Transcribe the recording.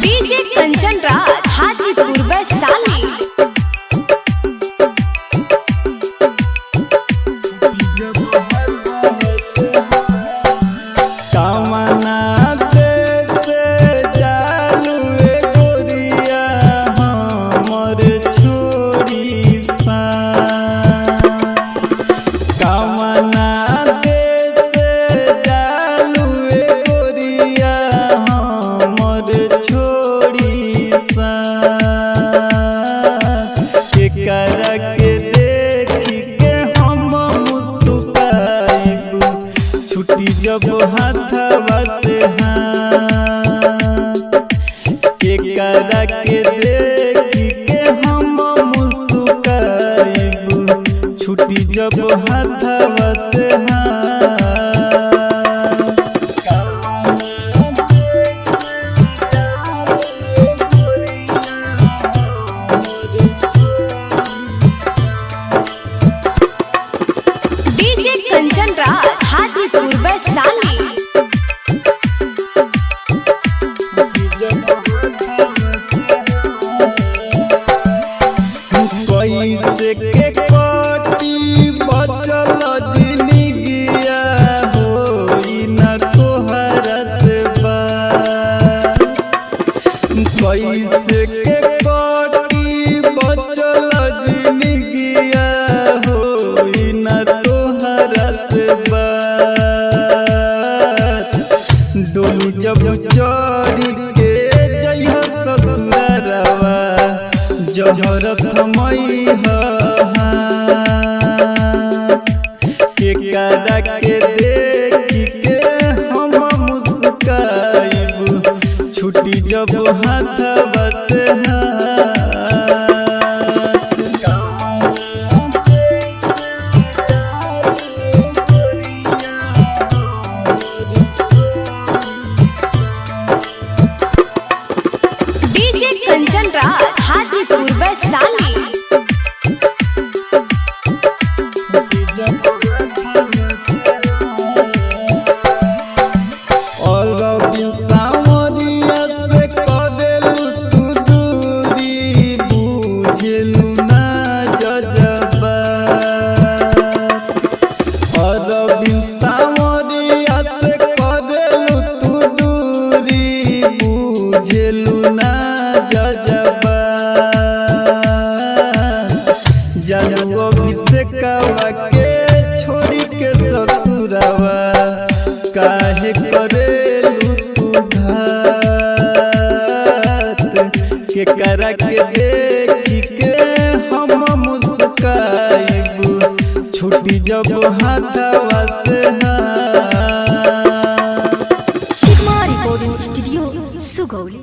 DJ Kanchan Raj Hajipur Vaishali. जब हाथवा से केकरा के देखी के हम मुस्कुराइबू छुट्टी जब हाथवा से डीजे कंचन राज हाजीपुर वैशाली। कैसे के कटी बचल जिंदगिया होई न तोहरा से बात। कैसे के कटी बचल जिंदगिया होई न तोहरा से बात। डोली जब चढ़ी के जइह ससुरवा जहरत मई केकरा के देखी के हम मुस्कुराइबू छुट्टी जब हाथवा से डीजे कंचन राज हाजीपुर वैशाली। सावरिया से करेलू तू दूरी बुझेलू ना जजबा। सावरिया से करेलू तू दूरी बुझेलू ना जजबा। जानू अभिषेकवा के छोड़ी के ससुरवा काहे करेलू तू घात। केकरा के देखी के हम मुस्कुराइबू छुट्टी जब हाथवा से शिवमा रिकॉर्डिंग स्टूडियो सुगौली।